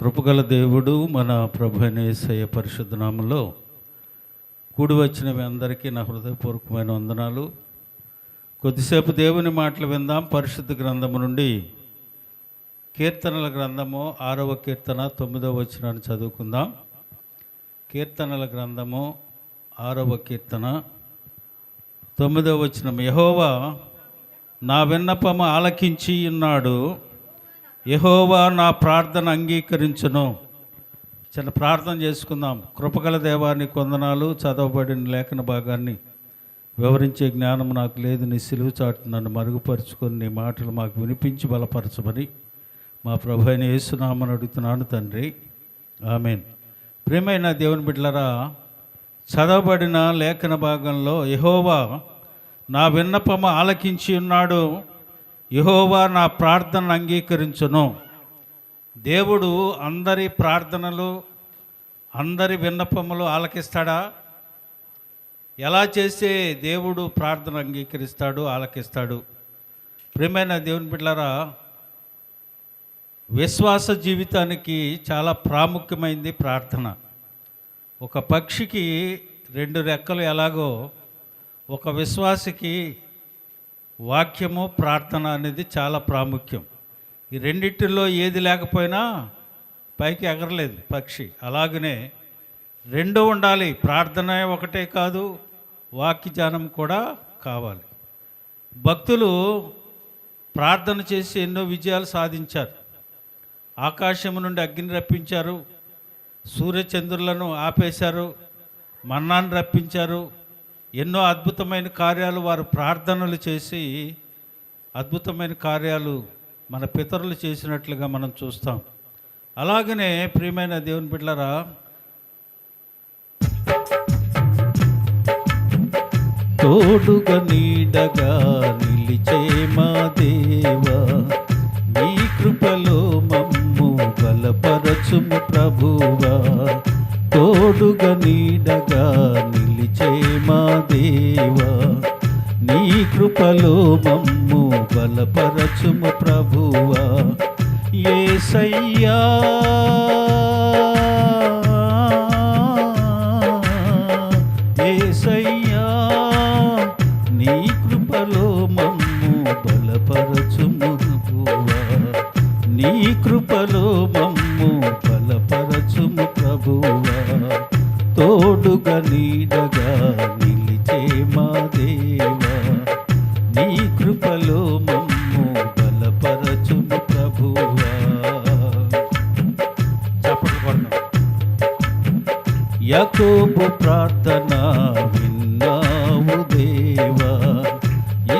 కృపగల దేవుడు మన ప్రభు అయిన యేసయ్య పరిశుద్ధ నామములో కూడి వచ్చిన మీ అందరికీ నా హృదయపూర్వకమైన వందనాలు. కొద్దిసేపు దేవుని మాటలు విందాం. పరిశుద్ధ గ్రంథము నుండి కీర్తనల గ్రంథము 6వ కీర్తన 9వ వచనాన్ని చదువుకుందాం. కీర్తనల గ్రంథము 6వ కీర్తన 9వ వచనం. యెహోవా నా విన్నపము ఆలకించి ఉన్నాడు, యెహోవా నా ప్రార్థన అంగీకరించును. చిన్న ప్రార్థన చేసుకుందాం. కృపగల దేవాన్ని కొందనాలు. చదవబడిన లేఖన భాగాన్ని వివరించే జ్ఞానం నాకు లేదు. నీ సిలువ చాటు నన్ను మరుగుపరుచుకొని నీ మాటలు మాకు వినిపించి బలపరచమని మా ప్రభు అయిన యేసునామని అడుగుతున్నాను తండ్రి, ఆమేన్. ప్రియమైన దేవుని బిడ్డలారా, చదవబడిన లేఖన భాగంలో యెహోవా నా విన్నపము ఆలకించి ఉన్నాడు, యెహోవా నా ప్రార్థన అంగీకరించును. దేవుడు అందరి ప్రార్థనలు, అందరి విన్నపములు ఆలకిస్తాడా? ఎలా చేస్తే దేవుడు ప్రార్థన అంగీకరిస్తాడు, ఆలకిస్తాడు? ప్రియమైన దేవుని బిడ్డలారా, విశ్వాస జీవితానికి చాలా ప్రాముఖ్యమైనది ప్రార్థన. ఒక పక్షికి 2 రెక్కలు ఎలాగో ఒక విశ్వాసికి వాక్యము, ప్రార్థన అనేది చాలా ప్రాముఖ్యం. ఈ రెండిటిలో ఏది లేకపోయినా పైకి ఎగరలేదు పక్షి. అలాగనే 2 ఉండాలి. ప్రార్థన ఒకటే కాదు, వాక్యజ్ఞానం కూడా కావాలి. భక్తులు ప్రార్థన చేసి ఎన్నో విజయాలు సాధించారు. ఆకాశం నుండి అగ్నిని రప్పించారు, సూర్యచంద్రులను ఆపేశారు, మన్నాను రప్పించారు. ఎన్నో అద్భుతమైన కార్యాలు వారు ప్రార్థనలు చేసి అద్భుతమైన కార్యాలు మన పితరులు చేసినట్లుగా మనం చూస్తాం. అలాగనే ప్రియమైన దేవుని బిడ్డలారా, తోడుగా నీడగా నిలిచే మా దేవా, నీ కృపలో మమ్ము బలపరచుము ప్రభువా. తోడుగా నీడగా నిలిచే మా దేవా, నీ కృపలో మమ్ము బలపరచుము ప్రభువా. యేసయ్యా యేసయ్యా, నీ కృపలో మమ్ము బలపరచుము ప్రభువా. నీ కృపలో మమ్ము బలపరచుము ప్రభువా. తోడుగా నీడగా నిలిచే మా దేవా, నీ కృపలో మమ్ము బలపరచుము ప్రభువా. చప్పట్లు కొడదాం. యాకోబు ప్రార్థన విన్నావు దేవా,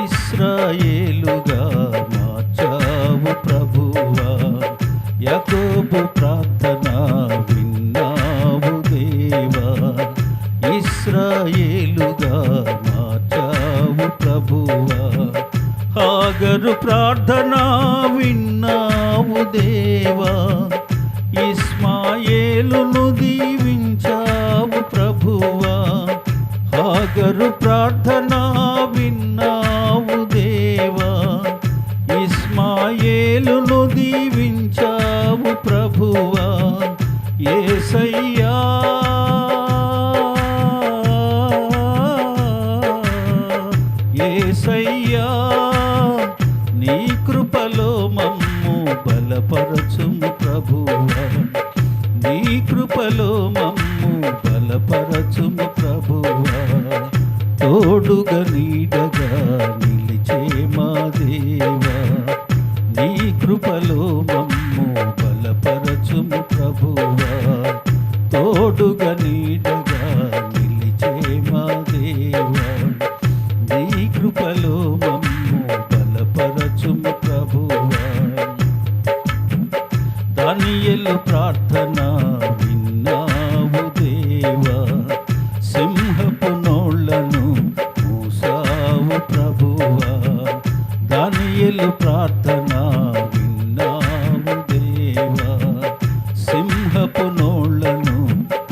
ఇశ్రాయేలుగా మార్చావు ప్రభువా. యాకోబు ప్రార్థన విన్నావు దేవా, ఇశ్రాయేలుగా మార్చావు ప్రభువా. హాగరు ప్రార్థన విన్నావు దేవా, ఇస్మాయేలును దీవించావు ప్రభువా. హాగరు ప్రార్థన విన్నావు దేవా, ఇస్మాయేలును దీవించావు ప్రభువా. యేసయ్యా యేసయ్యా, నీ కృపలో మమ్ము బలపరచుము ప్రభువా. నీ కృపలో మమ్ము బలపరచుము ప్రభువా. తోడుగా నీడగా నిలిచే మా దేవా, నీ కృపలో మమ్ము బలపరచుము ప్రభువా. తోడుగా నీడగా నిలిచే మా దేవా, నీ కృపలో మమ్ము బలపరచుము ప్రభువా. దానియేలు ప్రార్థన విన్నావు దేవా, సింహపు నోళ్లను మూసావు ప్రభువా. దానియేలు ప్రార్థన విన్నావు దేవా, సింహపు నోళ్లను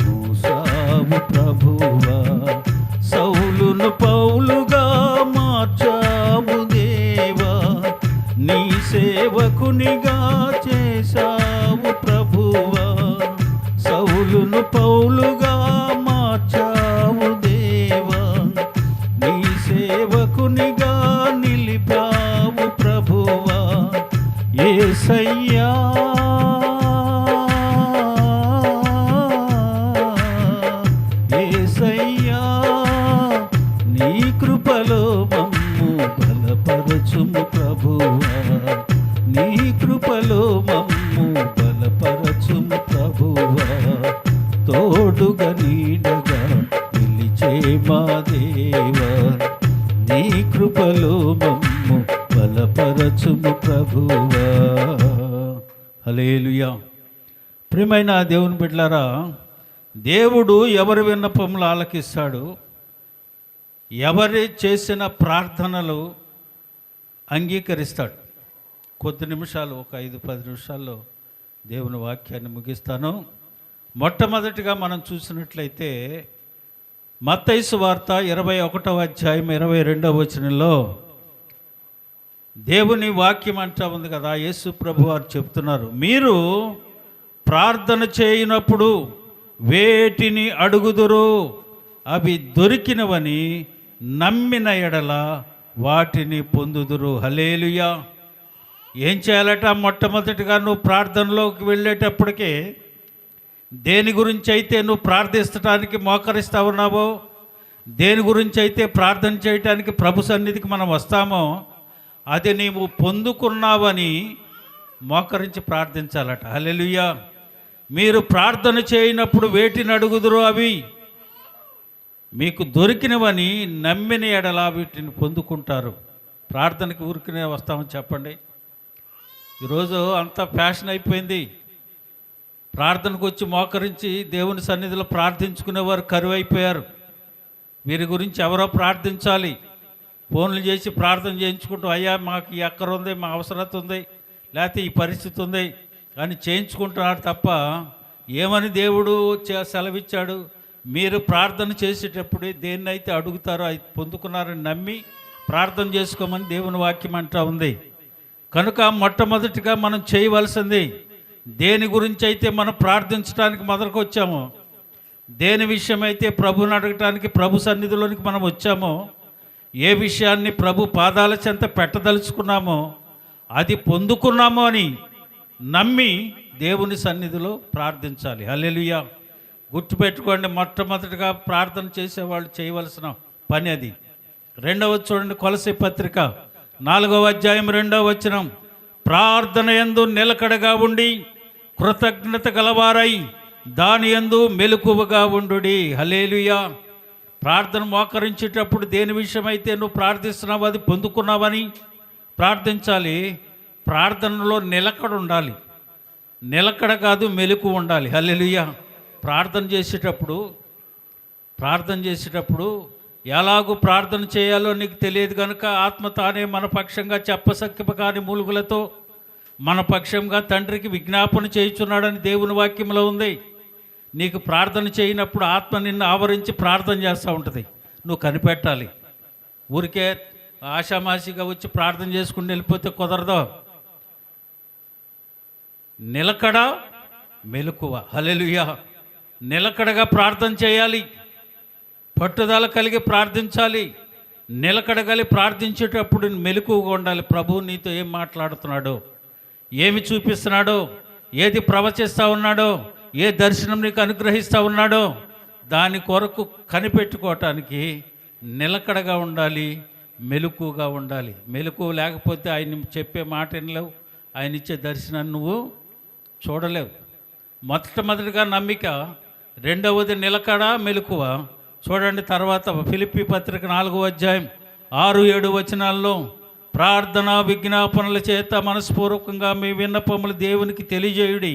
మూసావు ప్రభువా. సౌలును పౌలుగా మార్చావు దేవా, నీ సేవకునిగా చేశావు ప్రభువా. నన్ను పౌలుగా మార్చావు దేవా, నీ సేవకునిగా నిలిపావు ప్రభువా. యేసయ్యా యేసయ్యా, నీ కృపలో మమ్ము బలపరచుము ప్రభువా, నీ కృపలో మమ్ము బలపరచుము ప్రభువా. తోడుగా నీడగా నిలిచే మా దేవా, నీ కృపలో మమ్ము బలపరచుము ప్రభువా. హల్లెలూయా. ప్రియమైన దేవుని బిడ్డలారా, దేవుడు ఎవరి విన్నపములు ఆలకిస్తాడు, ఎవరి చేసిన ప్రార్థనలు అంగీకరిస్తాడు. కొద్ది నిమిషాలు, ఒక 5-10 నిమిషాల్లో దేవుని వాక్యాన్ని ముగిస్తాను. మొట్టమొదటిగా మనం చూసినట్లయితే మత్తయి సువార్త 21వ అధ్యాయం 22వ వచనంలో దేవుని వాక్యం అంటా ఉంది కదా. యేసు ప్రభు వారు చెప్తున్నారు, మీరు ప్రార్థన చేయనప్పుడు వేటిని అడుగుదురు అవి దొరికినవని నమ్మిన ఎడల వాటిని పొందుదురు. హల్లెలూయా. ఏం చేయాలట? మొట్టమొదటిగా నువ్వు ప్రార్థనలోకి వెళ్ళేటప్పటికే దేని గురించి అయితే నువ్వు ప్రార్థించడానికి మోకరిస్తా ఉన్నావో, దేని గురించి అయితే ప్రార్థన చేయటానికి ప్రభు సన్నిధికి మనం వస్తామో అది నీవు పొందుకున్నావని మోకరించి ప్రార్థించాలట. హల్లెలూయా. మీరు ప్రార్థన చేయనప్పుడు వేటిని అడుగుదురో అవి మీకు దొరికినవని నమ్మిన ఎడల వీటిని పొందుకుంటారు. ప్రార్థనకి ఊరికనే వస్తామని చెప్పండి. ఈరోజు అంతా ఫ్యాషన్ అయిపోయింది. ప్రార్థనకు వచ్చి మోకరించి దేవుని సన్నిధిలో ప్రార్థించుకునేవారు కరువైపోయారు. వీరి గురించి ఎవరో ప్రార్థించాలి. ఫోన్లు చేసి ప్రార్థన చేయించుకుంటూ, అయ్యా మాకు ఈ అక్కర ఉంది, మా అవసరత ఉంది, లేకపోతే ఈ పరిస్థితి ఉంది అని చేయించుకుంటున్నారు తప్ప ఏమని దేవుడు సెలవిచ్చాడు? మీరు ప్రార్థన చేసేటప్పుడు దేన్నైతే అడుగుతారో అది పొందుకున్నారని నమ్మి ప్రార్థన చేసుకోమని దేవుని వాక్యం అంటా ఉంది. కనుక మొట్టమొదటిగా మనం చేయవలసింది, దేని గురించి అయితే మనం ప్రార్థించడానికి మొదలుకు వచ్చామో, దేని విషయమైతే ప్రభుని అడగటానికి ప్రభు సన్నిధిలోనికి మనం వచ్చామో, ఏ విషయాన్ని ప్రభు పాదాల చెంత పెట్టదలుచుకున్నామో అది పొందుకున్నామో అని నమ్మి దేవుని సన్నిధిలో ప్రార్థించాలి. హల్లెలూయా. గుర్తుపెట్టుకోండి, మొట్టమొదటిగా ప్రార్థన చేసేవాళ్ళు చేయవలసిన పని అది. రెండవది చూడండి, కొలసీ పత్రిక 4వ అధ్యాయం 2వ వచనం, ప్రార్థన యందు నిలకడగా ఉండి కృతజ్ఞత గలవారై దాని యందు మెలకువగా ఉండుడి. హల్లెలూయా. ప్రార్థన మోకరించేటప్పుడు దేని విషయమైతే నువ్వు ప్రార్థిస్తున్నావు అది పొందుకున్నావని ప్రార్థించాలి. ప్రార్థనలో నిలకడ ఉండాలి. నిలకడ కాదు, మెలకు ఉండాలి. హల్లెలూయా. ప్రార్థన చేసేటప్పుడు ఎలాగూ ప్రార్థన చేయాలో నీకు తెలియదు కనుక ఆత్మ తానే మన పక్షంగా చెప్పసక్కిప కాని మూలుగులతో మన పక్షంగా తండ్రికి విజ్ఞాపన చేయుచున్నాడని దేవుని వాక్యంలో ఉంది. నీకు ప్రార్థన చేయనప్పుడు ఆత్మ నిన్ను ఆవరించి ప్రార్థన చేస్తూ ఉంటుంది. నువ్వు కనిపెట్టాలి. ఊరికే ఆషామాషిగా వచ్చి ప్రార్థన చేసుకుని వెళ్ళిపోతే కుదరదు. నిలకడ, మెలకువ. హల్లెలూయా. నిలకడగా ప్రార్థన చేయాలి, పట్టుదల కలిగి ప్రార్థించాలి. నిలకడ కలిగి ప్రార్థించేటప్పుడు మెలకువగా ఉండాలి. ప్రభువు నీతో ఏం మాట్లాడుతున్నాడో, ఏమి చూపిస్తున్నాడో, ఏది ప్రవచిస్తూ ఉన్నాడో, ఏ దర్శనం నీకు అనుగ్రహిస్తూ ఉన్నాడో దాని కొరకు కనిపెట్టుకోవటానికి నిలకడగా ఉండాలి, మెలకువగా ఉండాలి. మెలకువ లేకపోతే ఆయన చెప్పే మాట వినలేవు, ఆయన ఇచ్చే దర్శనాన్ని నువ్వు చూడలేవు. మొట్టమొదటిగా నమ్మిక, రెండవది నిలకడ, మెలకువ. చూడండి తర్వాత ఫిలిప్పీ పత్రిక 4వ అధ్యాయం 6-7 వచనాల్లో, ప్రార్థన విజ్ఞాపనల చేత మనస్పూర్వకంగా మీ విన్నపములు దేవునికి తెలియజేయుడి,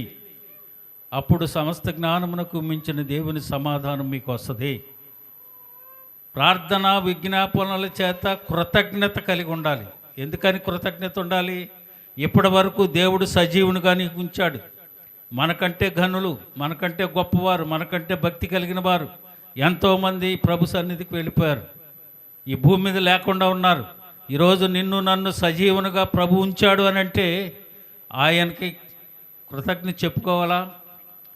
అప్పుడు సమస్త జ్ఞానమునకు మించిన దేవుని సమాధానం మీకు వస్తుంది. ప్రార్థన విజ్ఞాపనల చేత కృతజ్ఞత కలిగి ఉండాలి. ఎందుకని కృతజ్ఞత ఉండాలి? ఇప్పటి వరకు దేవుడు సజీవునిగా నీకు ఉంచాడు. మనకంటే ఘనులు, మనకంటే గొప్పవారు, మనకంటే భక్తి కలిగిన వారు ఎంతోమంది ప్రభు సన్నిధికి వెళ్ళిపోయారు, ఈ భూమి మీద లేకుండా ఉన్నారు. ఈరోజు నిన్ను నన్ను సజీవునిగా ప్రభు ఉంచాడు అని అంటే ఆయనకి కృతజ్ఞత చెప్పుకోవాలా?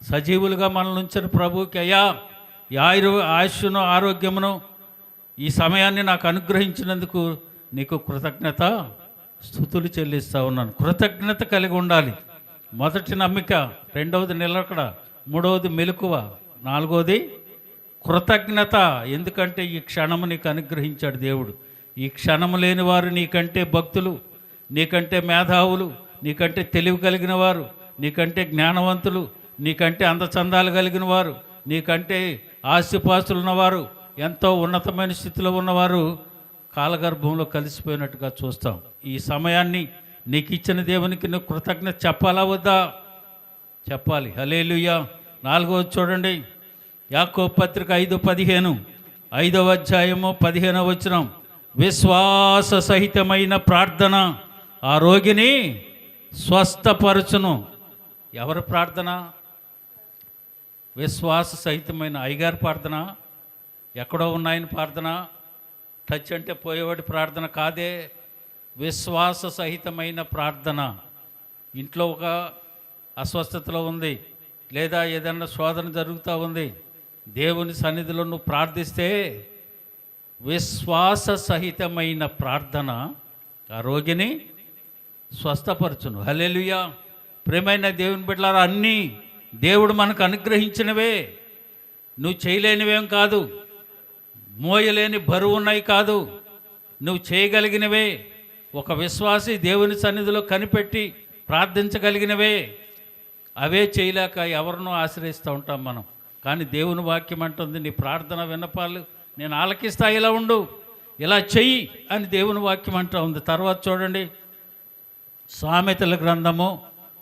సజీవులుగా మనల్ని ఉంచిన ప్రభువుకి అయ్యా ఈ ఆయుష్ను ఆరోగ్యమును ఈ సమయాన్ని నాకు అనుగ్రహించినందుకు నీకు కృతజ్ఞత స్తుతులు చెల్లిస్తూ ఉన్నాను. కృతజ్ఞత కలిగి ఉండాలి. మొదటి నమ్మిక, రెండవది నిలకడ, మూడవది మెలకువ, నాలుగవది కృతజ్ఞత. ఎందుకంటే ఈ క్షణము నీకు అనుగ్రహించాడు దేవుడు. ఈ క్షణము లేని వారు నీకంటే భక్తులు, నీకంటే మేధావులు, నీకంటే తెలివి కలిగిన వారు, నీకంటే జ్ఞానవంతులు, నీకంటే అందచందాలు కలిగిన వారు, నీకంటే ఆస్తిపాస్తులు ఉన్నవారు, ఎంతో ఉన్నతమైన స్థితిలో ఉన్నవారు కాలగర్భంలో కలిసిపోయినట్టుగా చూస్తాం. ఈ సమయాన్ని నీకు ఇచ్చిన దేవునికి నువ్వు కృతజ్ఞత చెప్పాలా వద్దా? చెప్పాలి. హల్లెలూయా. 4వది చూడండి, యాకోబు పత్రిక 5:15, 5వ అధ్యాయము 15వ వచనం. విశ్వాస సహితమైన ప్రార్థన ఆ రోగిని స్వస్థపరచును. ఎవరి ప్రార్థన? విశ్వాస సహితమైన అయ్యగారి ప్రార్థన, ఎక్కడో ఉన్నాయని ప్రార్థన, టచ్ అంటే పోయేవాడి ప్రార్థన కాదే. విశ్వాస సహితమైన ప్రార్థన. ఇంట్లో ఒక అస్వస్థతలో ఉంది, లేదా ఏదన్నా శోధన జరుగుతూ ఉంది, దేవుని సన్నిధిలో నువ్వు ప్రార్థిస్తే విశ్వాస సహితమైన ప్రార్థన ఆ రోగిని స్వస్థపరచును. హల్లెలూయా. ప్రియమైన దేవుని బిడ్డలారా, అన్నీ దేవుడు మనకు అనుగ్రహించినవే. నువ్వు చేయలేనివేం కాదు, మోయలేని బరువు ఉన్నాయి కాదు, నువ్వు చేయగలిగినవే. ఒక విశ్వాసి దేవుని సన్నిధిలో కనిపెట్టి ప్రార్థించగలిగినవే. అవే చేయలేక ఎవరినో ఆశ్రయిస్తూ ఉంటాం మనం. కానీ దేవుని వాక్యం అంటుంది, నీ ప్రార్థన విన్నపాలు నేను ఆలకిస్తా, ఇలా ఉండు, ఇలా చెయ్యి అని దేవుని వాక్యం అంటూ ఉంది. తర్వాత చూడండి, సామెతల గ్రంథము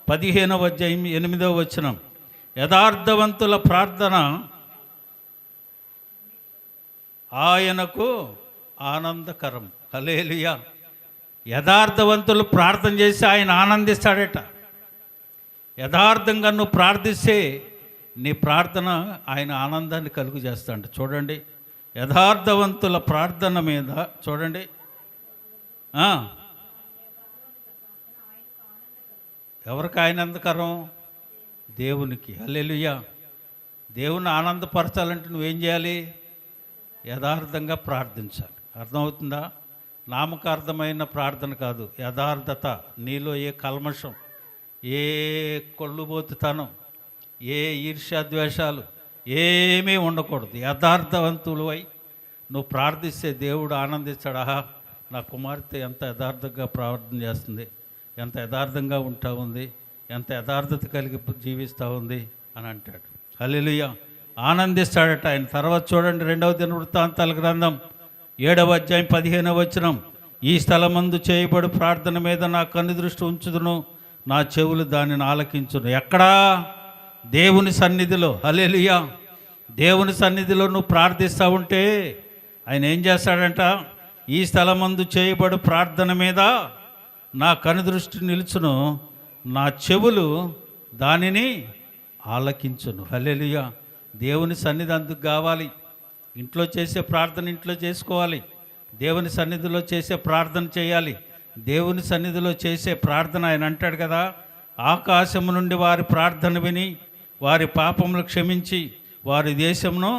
15వ అధ్యాయం 8వ వచనం. యథార్థవంతుల ప్రార్థన ఆయనకు ఆనందకరం. హల్లెలూయా. యథార్థవంతులు ప్రార్థన చేసి ఆయన ఆనందిస్తాడట. యథార్థంగా నువ్వు ప్రార్థిస్తే నీ ప్రార్థన ఆయన ఆనందాన్ని కలుగు చేస్తాడు. చూడండి, యథార్థవంతుల ప్రార్థన మీద చూడండి, ఎవరికి ఆనందకరం? దేవునికి. హల్లెలూయా. దేవుని ఆనందపరచాలంటే నువ్వేం చేయాలి? యథార్థంగా ప్రార్థించాలి. అర్థమవుతుందా? నామకార్థమైన ప్రార్థన కాదు, యథార్థత. నీలో ఏ కల్మషం, ఏ కొళ్ళుబోతుతనం, ఏ ఈర్ష్యాద్వేషాలు ఏమీ ఉండకూడదు. యథార్థవంతులై నువ్వు ప్రార్థిస్తే దేవుడు ఆనందిస్తాడు. ఆహా, నా కుమార్తె ఎంత యథార్థంగా ప్రార్థన చేస్తుంది, ఎంత యథార్థంగా ఉంటా ఉంది, ఎంత యథార్థత కలిగి జీవిస్తూ ఉంది అని అంటాడు. హల్లెలూయా. ఆనందిస్తాడట ఆయన. తర్వాత చూడండి, 2వ దినవృత్తాంతాల గ్రంథం 7వ అధ్యాయం 15వ వచనం. ఈ స్థలమందు చేయబడు ప్రార్థన మీద నా కన్ను దృష్టి ఉంచుదును, నా చెవులు దానిని ఆలకించును. ఎక్కడా? దేవుని సన్నిధిలో. హల్లెలూయా. దేవుని సన్నిధిలో నువ్వు ప్రార్థిస్తూ ఉంటే ఆయన ఏం చేస్తాడంట? ఈ స్థలమందు చేయబడు ప్రార్థన మీద నా కన్ను దృష్టి నిలుచును, నా చెవులు దానిని ఆలకించును. హల్లెలూయా. దేవుని సన్నిధి అందుకు కావాలి. ఇంట్లో చేసే ప్రార్థన ఇంట్లో చేసుకోవాలి, దేవుని సన్నిధిలో చేసే ప్రార్థన చేయాలి. దేవుని సన్నిధిలో చేసే ప్రార్థన ఆయన అంటాడు కదా, ఆకాశము నుండి వారి ప్రార్థన విని వారి పాపములు క్షమించి వారి దేశమును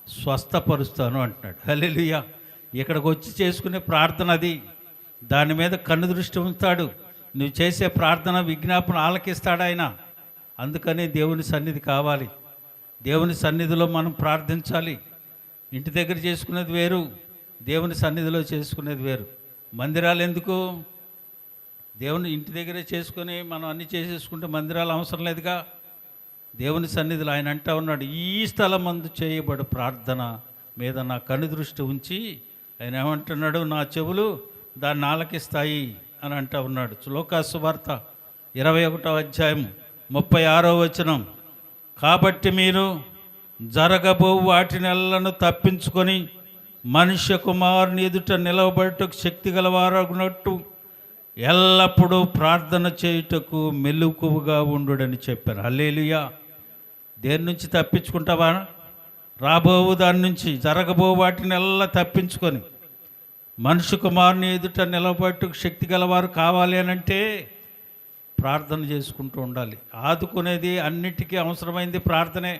స్వస్థపరుస్తాను అంటున్నాడు. హల్లెలూయా. ఇక్కడికి వచ్చి చేసుకునే ప్రార్థన అది. దాని మీద కన్ను దృష్టి ఉంచుతాడు. నువ్వు చేసే ప్రార్థన విజ్ఞాపన ఆలకిస్తాడు ఆయన. అందుకని దేవుని సన్నిధి కావాలి. దేవుని సన్నిధిలో మనం ప్రార్థించాలి. ఇంటి దగ్గర చేసుకునేది వేరు, దేవుని సన్నిధిలో చేసుకునేది వేరు. మందిరాలు ఎందుకు? దేవుని ఇంటి దగ్గరే చేసుకొని మనం అన్నీ చేసేసుకుంటే మందిరాలు అవసరం లేదుగా. దేవుని సన్నిధిలో ఆయన అంటా ఉన్నాడు, ఈ స్థలమందు చేయబడు ప్రార్థన మీద నా కన్ను దృష్టి ఉంచి ఆయన ఏమంటున్నాడు, నా చెవులు దాన్ని ఆలకిస్తాయి అని అంటా ఉన్నాడు. లూకా సువార్త 21వ అధ్యాయం 36వ వచనం. కాబట్టి మీరు జరగబో వాటినెల్లను తప్పించుకొని మనుష్య కుమారుని ఎదుట నిలవబడుటకు శక్తి గలవారగునట్టు ఎల్లప్పుడూ ప్రార్థన చేయుటకు మెలకువగా ఉండుడని చెప్పారు. హల్లెలూయా. దేని నుంచి తప్పించుకుంటావా? రాబోవు దాని నుంచి, జరగబో వాటినెల్లా తప్పించుకొని మనుష్య కుమారుని ఎదుట నిలబట్టుకు శక్తి గలవారు కావాలి అని అంటే ప్రార్థన చేసుకుంటూ ఉండాలి. ఆదుకునేది అన్నిటికీ అవసరమైంది ప్రార్థనే.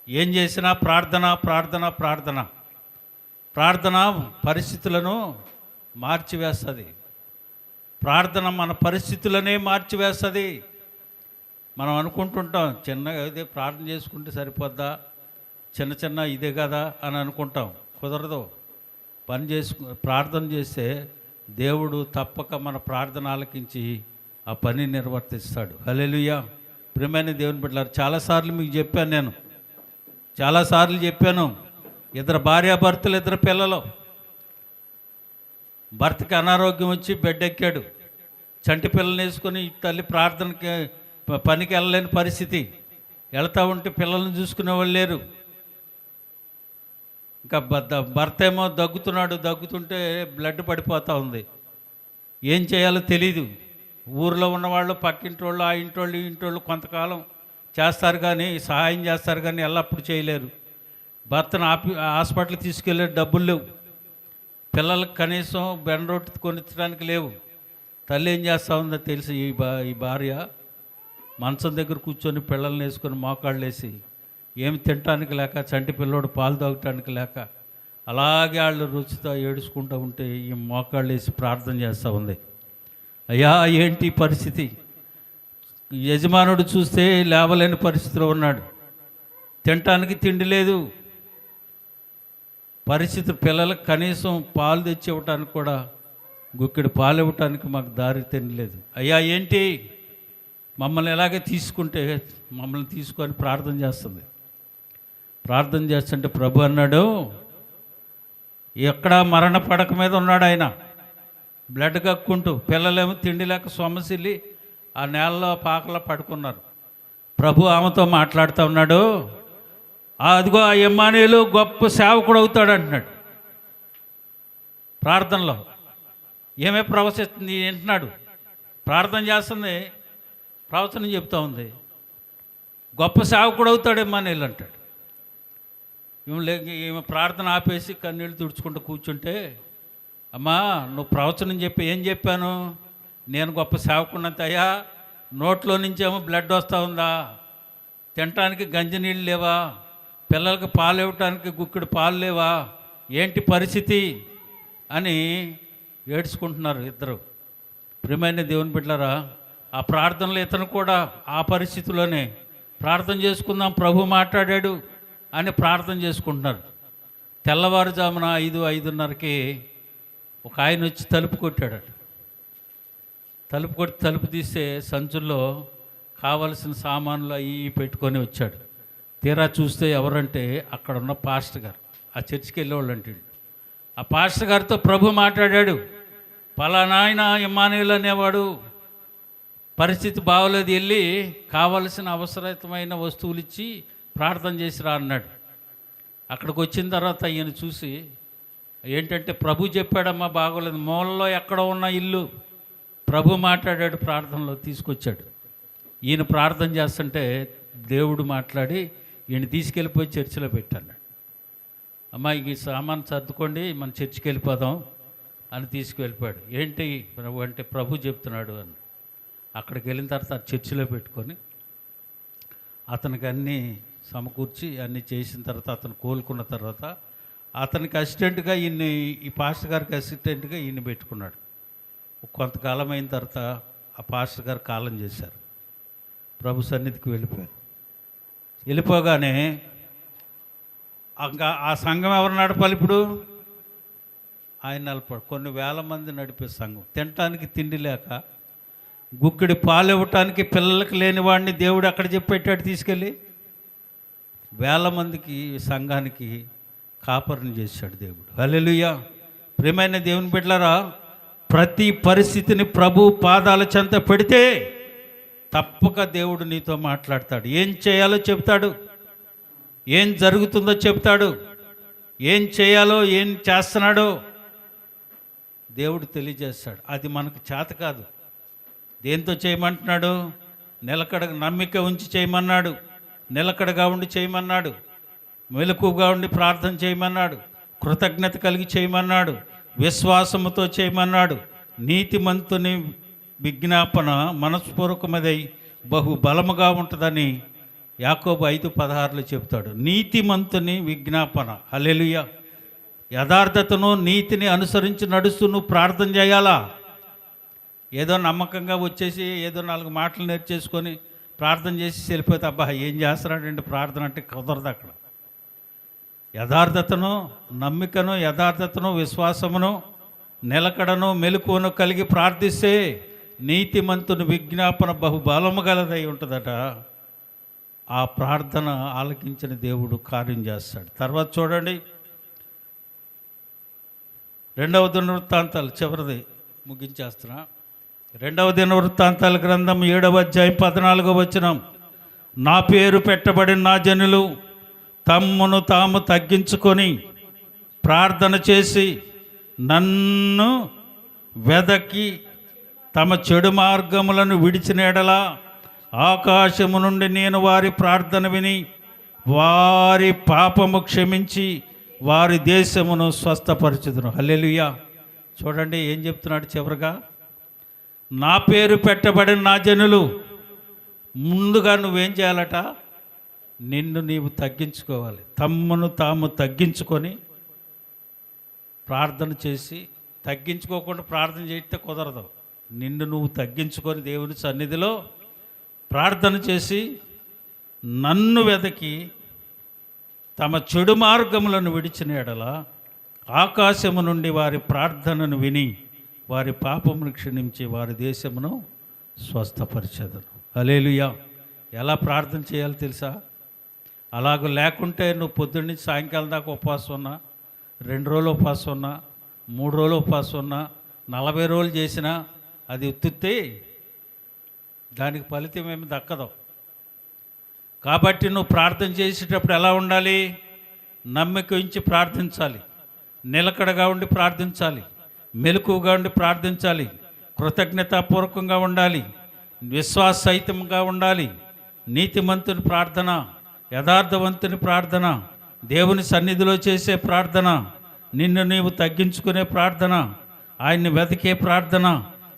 ఏం చేసినా ప్రార్థన ప్రార్థన ప్రార్థన. ప్రార్థన పరిస్థితులను మార్చివేస్తుంది. ప్రార్థన మన పరిస్థితులనే మార్చివేస్తుంది. మనం అనుకుంటుంటాం చిన్నగా ఇదే ప్రార్థన చేసుకుంటే సరిపోద్దా, చిన్న చిన్న ఇదే కదా అని అనుకుంటాం. కుదరదు. ప్రార్థన చేస్తే దేవుడు తప్పక మన ప్రార్థన ఆలకించి ఆ పని నిర్వర్తిస్తాడు. హల్లెలూయా. ప్రియమైన దేవుని బిడ్డలారా, చాలాసార్లు మీకు చెప్పాను, చాలాసార్లు చెప్పాను. ఇద్దరు భార్యాభర్తలు, ఇద్దరు పిల్లలు. భర్తకి అనారోగ్యం వచ్చి బెడ్ ఎక్కాడు. చంటి పిల్లల్ని వేసుకొని తల్లి ప్రార్థనకి పనికి వెళ్ళలేని పరిస్థితి. వెళ్తూ ఉంటే పిల్లల్ని చూసుకునే వాళ్ళు లేరు. ఇంకా భర్త ఏమో దగ్గుతుంటే బ్లడ్ పడిపోతూ ఉంది. ఏం చేయాలో తెలీదు. ఊర్లో ఉన్నవాళ్ళు, పక్కింటి వాళ్ళు, ఆ ఇంటోళ్ళు, ఈ ఇంటోళ్ళు కొంతకాలం చేస్తారు కానీ, సహాయం చేస్తారు కానీ ఎల్లప్పుడు చేయలేరు. భర్తను హాస్పిటల్కి తీసుకెళ్ళే డబ్బులు లేవు. పిల్లలకు కనీసం బెండ రొట్టె కొనిచ్చడానికి లేవు. తల్లి ఏం చేస్తూ ఉందో తెలిసి ఈ భార్య మంచం దగ్గర కూర్చొని పిల్లల్ని వేసుకొని మోకాళ్ళు వేసి ఏమి తినటానికి లేక, చంటి పిల్లోడు పాలు తాగటానికి లేక అలాగే వాళ్ళు రుచితో ఏడుచుకుంటూ ఉంటే ఈ మోకాళ్ళు వేసి ప్రార్థన చేస్తూ ఉంది. అయ్యా ఏంటి పరిస్థితి? యజమానుడు చూస్తే లేవలేని పరిస్థితిలో ఉన్నాడు. తినటానికి తిండి లేదు. పరిస్థితి పిల్లలకు కనీసం పాలు తెచ్చి ఇవ్వటానికి కూడా, గుక్కెడు పాలు ఇవ్వటానికి మాకు దారి తినలేదు. అయ్యా ఏంటి? మమ్మల్ని ఎలాగే తీసుకుంటే మమ్మల్ని తీసుకొని ప్రార్థన చేస్తుంది. ప్రార్థన చేస్తుంటే ప్రభు అన్నాడు, ఎక్కడ మరణ పడక మీద ఉన్నాడు ఆయన, బ్లడ్ కక్కుంటూ. పిల్లలేమో తిండి లేక సొమ్మసిల్లి ఆ నేలలో పాకలో పడుకున్నారు. ప్రభు ఆమెతో మాట్లాడుతూ ఉన్నాడు, అదిగో ఆ ఇమ్మానుయేలు గొప్ప సేవకుడు అవుతాడు అంటున్నాడు. ప్రార్థనలో ఏమే ప్రవచిస్తుంది వింటున్నాడు. ప్రార్థన చేస్తుంది, ప్రవచనం చెప్తా ఉంది. గొప్ప సేవకుడు అవుతాడు ఇమ్మానుయేలు అంటాడు. ఈమె ప్రార్థన ఆపేసి కన్నీళ్ళు తుడుచుకుంటూ కూర్చుంటే, అమ్మా నువ్వు ప్రవచనం చెప్పి ఏం చెప్పాను? నేను గొప్ప సేవకుడినంత. అయ్యా నోట్లో నుంచేమో బ్లడ్ వస్తూ ఉందా, తినటానికి గంజి నీళ్ళు లేవా, పిల్లలకి పాలు ఇవ్వటానికి గుక్కెడు పాలు లేవా, ఏంటి పరిస్థితి అని ఏడ్చుకుంటున్నారు ఇద్దరు. ప్రియమైన దేవుని బిడ్డలారా, ఆ ప్రార్థనలో ఇతను కూడా ఆ పరిస్థితిలోనే ప్రార్థన చేసుకుందాం, ప్రభు మాట్లాడాడు అని ప్రార్థన చేసుకుంటున్నారు. తెల్లవారుజామున 5:30కి ఒక ఆయన వచ్చి తలుపు కొట్టాడు. తలుపు తీస్తే సంచుల్లో కావలసిన సామాన్లు అవి పెట్టుకొని వచ్చాడు. తీరా చూస్తే ఎవరంటే అక్కడ ఉన్న పాస్టర్ గారు, ఆ చర్చికి వెళ్ళేవాళ్ళు అంటే. ఆ పాస్టర్ గారితో ప్రభు మాట్లాడాడు, పలానా ఆయన ఇమ్మానుయేలు అనేవాడు పరిస్థితి బాగోలేదు, వెళ్ళి కావలసిన అవసరమైన వస్తువులు ఇచ్చి ప్రార్థన చేసిరా అన్నాడు. అక్కడికి వచ్చిన తర్వాత ఈయన చూసి, ఏంటంటే ప్రభు చెప్పాడమ్మా బాగోలేదు, మూలలో ఎక్కడో ఉన్న ఇల్లు ప్రభు మాట్లాడాడు, ప్రార్థనలో తీసుకొచ్చాడు. ఈయన ప్రార్థన చేస్తుంటే దేవుడు మాట్లాడి ఈయన తీసుకెళ్ళిపోయి చర్చిలో పెట్టాడు. అమ్మ ఈ సామాన్ సర్దుకోండి, మన చర్చికి వెళ్ళిపోదాం అని తీసుకువెళ్ళిపోయాడు. ఏంటి ప్రభు అంటే, ప్రభు చెప్తున్నాడు అని. అక్కడికి వెళ్ళిన తర్వాత చర్చిలో పెట్టుకొని అతనికి అన్నీ సమకూర్చి అన్నీ చేసిన తర్వాత అతను కోలుకున్న తర్వాత అతనికి అసిస్టెంట్గా ఈ పాస్టర్ గారికి అసిస్టెంట్గా ఈయన్ని పెట్టుకున్నాడు. కొంతకాలం అయిన తర్వాత ఆ పాస్టర్ గారు కాలం చేశారు. ప్రభు సన్నిధికి వెళ్ళిపోయారు. వెళ్ళిపోగానే ఇంకా ఆ సంఘం ఎవరు నడపాలి ఇప్పుడు? ఆయన నడపాడు. కొన్ని వేల మంది నడిపే సంఘం. తినటానికి తిండి లేక, గుక్కెడి పాలు ఇవ్వటానికి పిల్లలకి లేని వాడిని దేవుడు అక్కడ చెప్పేటాడు తీసుకెళ్ళి. వేల మందికి సంఘానికి కాపరిని చేశాడు దేవుడు. హల్లెలూయా. ప్రియమైన దేవుని బిడ్డలారా, ప్రతి పరిస్థితిని ప్రభు పాదాల చెంత పెడితే తప్పక దేవుడు నీతో మాట్లాడతాడు. ఏం చేయాలో చెప్తాడు, ఏం జరుగుతుందో చెప్తాడు, ఏం చేయాలో ఏం చేస్తున్నాడో దేవుడు తెలియజేస్తాడు. అది మనకు చేత కాదు. దేంతో చేయమంటున్నాడు? నిలకడ నమ్మిక ఉంచి చేయమన్నాడు, నిలకడగా ఉండి చేయమన్నాడు, మెలకుగా ఉండి ప్రార్థన చేయమన్నాడు, కృతజ్ఞత కలిగి చేయమన్నాడు, విశ్వాసముతో చేయమన్నాడు, నీతిమంతుని విజ్ఞాపన మనస్పూర్వకమదై బహు బలముగా ఉంటుందని యాకోబు 5:16 చెప్తాడు. నీతిమంతుని విజ్ఞాపన. హల్లెలూయా. యథార్థతను నీతిని అనుసరించి నడుస్తూ నువ్వు ప్రార్థన చేయాలా. ఏదో నమ్మకంగా వచ్చేసి ఏదో 4 మాటలు నేర్చేసుకొని ప్రార్థన చేసి వెళ్ళిపోతే అబ్బా ఏం చేస్తున్నాడంటే ప్రార్థన అంటే కుదరదు అక్కడ. యథార్థతను, నమ్మికను, యథార్థతను, విశ్వాసమును, నిలకడను, మెలకువను కలిగి ప్రార్థిస్తే నీతిమంతుని విజ్ఞాపన బహుబలము గలదై ఉంటుందట. ఆ ప్రార్థన ఆలకించిన దేవుడు కార్యం చేస్తాడు. తర్వాత చూడండి 2వ దినవృత్తాంతాలు, చివరిది ముగించేస్తున్నా. 2వ దినవృత్తాంతాల గ్రంథం 7వ అధ్యాయం 14వ వచనం. నా పేరు పెట్టబడిన నా జనులు తమ్మును తాము తగ్గించుకొని ప్రార్థన చేసి నన్ను వెదకి తమ చెడు మార్గములను విడిచిన ఎడల ఆకాశము నుండి నేను వారి ప్రార్థన విని వారి పాపము క్షమించి వారి దేశమును స్వస్థపరచుదును. హల్లెలూయా. చూడండి ఏం చెప్తున్నాడు చివరిగా. నా పేరు పెట్టబడిన నా జనులు, ముందుగా నువ్వేం చేయాలట? నిన్ను నీవు తగ్గించుకోవాలి. తమ్మును తాము తగ్గించుకొని ప్రార్థన చేసి, తగ్గించుకోకుండా ప్రార్థన చేస్తే కుదరదు. నిన్ను నువ్వు తగ్గించుకొని దేవుని సన్నిధిలో ప్రార్థన చేసి నన్ను వెదకి తమ చెడు మార్గములను విడిచిన ఎడల ఆకాశము నుండి వారి ప్రార్థనను విని వారి పాపమును క్షమించి వారి దేశమును స్వస్థపరిచెదను. హల్లెలూయా. ఎలా ప్రార్థన చేయాలో తెలుసా? అలాగ లేకుంటే నువ్వు పొద్దున్న నుంచి సాయంకాలం దాకా ఉపవాసం ఉన్నా, 2 రోజులు ఉపవాసం ఉన్నా, 3 రోజులు ఉపవాసం ఉన్నా, 40 రోజులు చేసినా అది ఉత్తుత్తే, దానికి ఫలితం ఏమి దక్కదు. కాబట్టి నువ్వు ప్రార్థన చేసేటప్పుడు ఎలా ఉండాలి? నమ్మిక ఉంచి ప్రార్థించాలి, నిలకడగా ఉండి ప్రార్థించాలి, మెలకువగా ఉండి ప్రార్థించాలి, కృతజ్ఞతాపూర్వకంగా ఉండాలి, విశ్వాససహితంగా ఉండాలి. నీతిమంతుని ప్రార్థన, యథార్థవంతుని ప్రార్థన, దేవుని సన్నిధిలో చేసే ప్రార్థన, నిన్ను నీవు తగ్గించుకునే ప్రార్థన, ఆయన్ని వెతికే ప్రార్థన,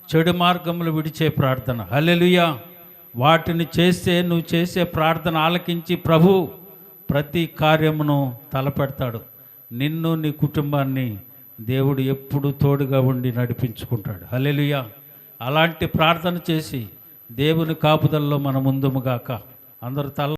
చెడు మార్గములు విడిచే ప్రార్థన. హల్లెలూయా. వాటిని చేస్తే నువ్వు చేసే ప్రార్థన ఆలకించి ప్రభు ప్రతి కార్యమును తలపెడతాడు. నిన్ను నీ కుటుంబాన్ని దేవుడు ఎప్పుడు తోడుగా ఉండి నడిపించుకుంటాడు. హల్లెలూయా. అలాంటి ప్రార్థన చేసి దేవుని కాపుదల్లో మన ముందుముగాక. అందరూ తల